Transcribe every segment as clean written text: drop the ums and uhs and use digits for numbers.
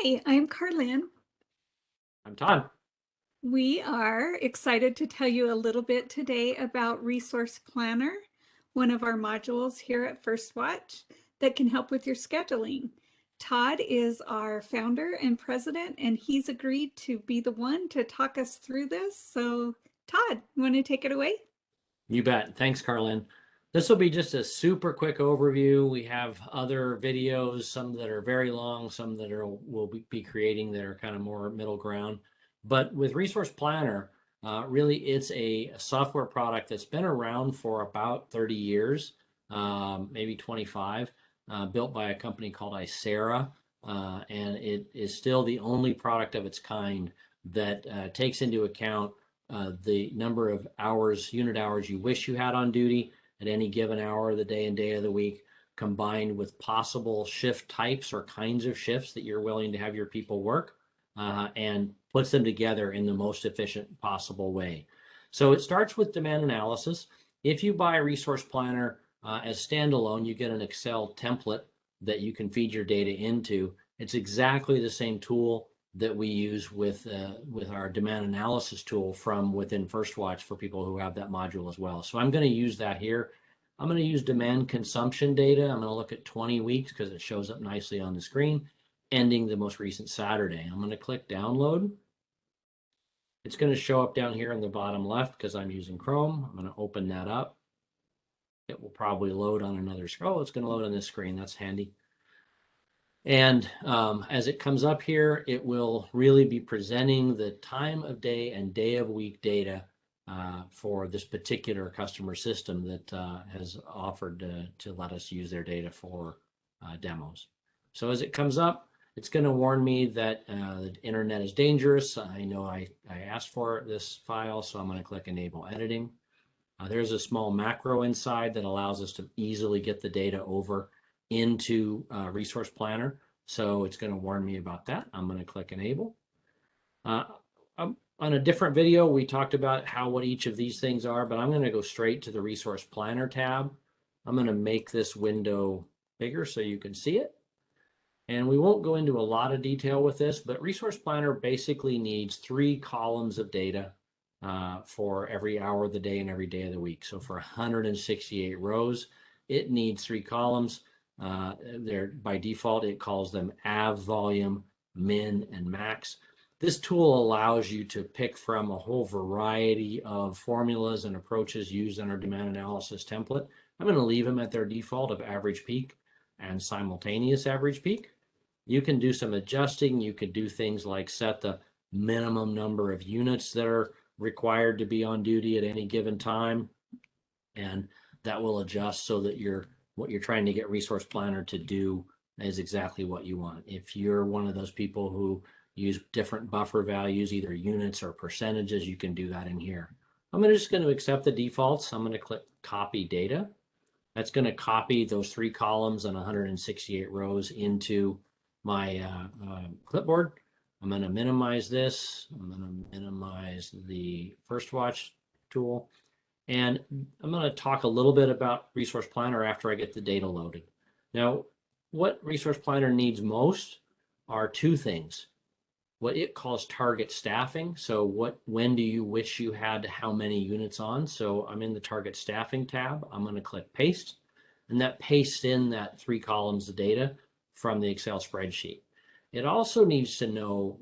Hi, I'm Carlin. I'm Todd. We are excited to tell you a little bit today about Resource Planner, one of our modules here at First Watch that can help with your scheduling. Todd is our founder and president, and he's agreed to be the one to talk us through this. So, Todd, you want to take it away? You bet. Thanks, Carlin. This will be just a super quick overview. We have other videos, some that are very long, some that we'll be creating that are kind of more middle ground. But with Resource Planner, really it's a software product that's been around for about 30 years, maybe 25, built by a company called Icera. And it is still the only product of its kind that takes into account the number of hours, unit hours you wish you had on duty at any given hour of the day and day of the week, combined with possible shift types or kinds of shifts that you're willing to have your people work, and puts them together in the most efficient possible way. So it starts with demand analysis. If you buy a Resource Planner as standalone, you get an Excel template that you can feed your data into. It's exactly the same tool that we use with our demand analysis tool from within FirstWatch for people who have that module as well. So I'm going to use that here. I'm going to use demand consumption data. I'm going to look at 20 weeks because it shows up nicely on the screen, ending the most recent Saturday. I'm going to click download. It's going to show up down here in the bottom left because I'm using Chrome. I'm going to open that up. It will probably load on another screen. Oh, it's going to load on this screen. That's handy. And as it comes up here, it will really be presenting the time of day and day of week data for this particular customer system that has offered to let us use their data for demos. So as it comes up, it's going to warn me that the internet is dangerous. I know I asked for this file, so I'm going to click Enable Editing. There's a small macro inside that allows us to easily get the data over into Resource Planner. So it's going to warn me about that. I'm going to click Enable. On a different video, we talked about what each of these things are, but I'm going to go straight to the Resource Planner tab. I'm going to make this window bigger so you can see it. And we won't go into a lot of detail with this, but Resource Planner basically needs 3 columns of data for every hour of the day and every day of the week. So for 168 rows, it needs 3 columns. By default, it calls them AV, volume, min, and max. This tool allows you to pick from a whole variety of formulas and approaches used in our demand analysis template. I'm going to leave them at their default of average peak and simultaneous average peak. You can do some adjusting. You could do things like set the minimum number of units that are required to be on duty at any given time, and that will adjust so that what you're trying to get Resource Planner to do is exactly what you want. If you're one of those people who use different buffer values, either units or percentages, you can do that in here. I'm just going to accept the defaults. I'm going to click Copy Data. That's going to copy those 3 columns and 168 rows into my clipboard. I'm going to minimize this. I'm going to minimize the FirstWatch tool. And I'm going to talk a little bit about Resource Planner after I get the data loaded. Now, what Resource Planner needs most are 2 things. What it calls target staffing. So when do you wish you had how many units on? So I'm in the target staffing tab. I'm going to click paste, and that pastes in that 3 columns of data from the Excel spreadsheet. It also needs to know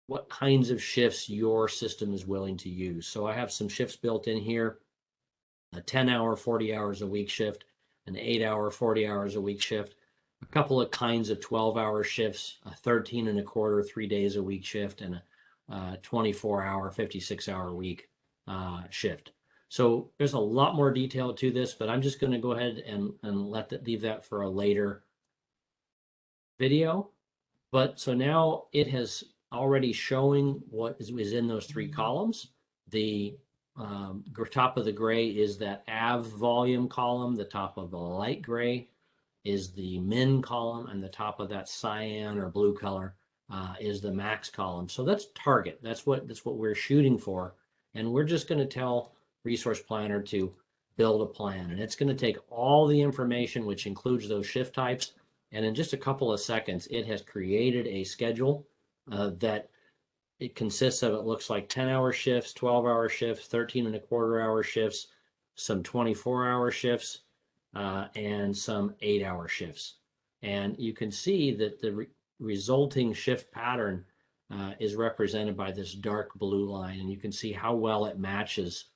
what kinds of shifts your system is willing to use. So I have some shifts built in here, a 10-hour, 40 hours a week shift, an 8-hour, 40 hours a week shift, a couple of kinds of 12-hour shifts, a 13 and a quarter, 3 days a week shift, and a 24-hour, 56-hour week shift. So there's a lot more detail to this, but I'm just going to go ahead and leave that for a later video. But so now it has already showing what is in those 3 columns. The top of the gray is that AV volume column. The top of the light gray is the min column, and the top of that cyan or blue color is the max column. So that's target. That's what we're shooting for, and we're just going to tell Resource Planner to build a plan, and it's going to take all the information, which includes those shift types, And in just a couple of seconds, it has created a schedule that it consists of, it looks like 10-hour shifts, 12-hour shifts, 13.25-hour shifts, some 24-hour shifts, and some 8-hour shifts. And you can see that the resulting shift pattern is represented by this dark blue line, and you can see how well it matches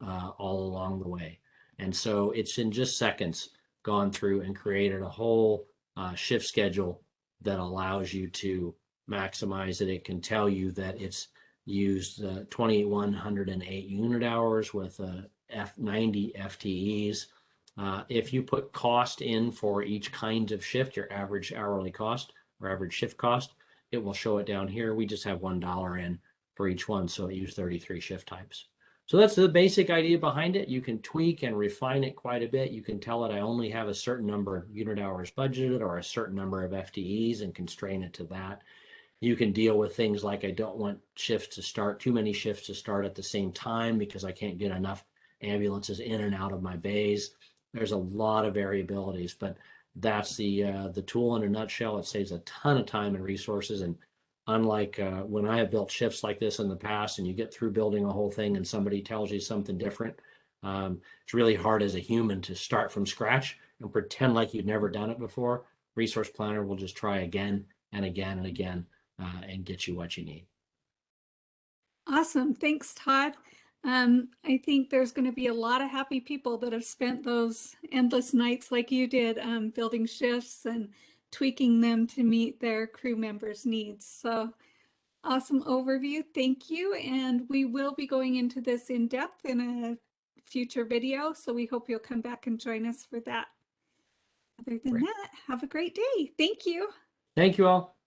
all along the way. And so it's in just seconds gone through and created a whole shift schedule that allows you to maximize it. It can tell you that it's used 2,108 unit hours with 90 FTEs. If you put cost in for each kind of shift, your average hourly cost or average shift cost, it will show it down here. We just have $1 in for each one, so it used 33 shift types. So that's the basic idea behind it. You can tweak and refine it quite a bit. You can tell it I only have a certain number of unit hours budgeted or a certain number of FTEs and constrain it to that. You can deal with things like I don't want shifts to start, too many shifts to start at the same time because I can't get enough ambulances in and out of my bays. There's a lot of variabilities, but that's the tool in a nutshell. It saves a ton of time and resources. And unlike when I have built shifts like this in the past and you get through building a whole thing and somebody tells you something different, it's really hard as a human to start from scratch and pretend like you've never done it before. Resource Planner will just try again and again and again and get you what you need. Awesome. Thanks, Todd. I think there's going to be a lot of happy people that have spent those endless nights like you did, building shifts and tweaking them to meet their crew members' needs. So awesome overview. Thank you. And we will be going into this in depth in a future video. So we hope you'll come back and join us for that. Other than Great. that, have a great day. Thank you. Thank you all.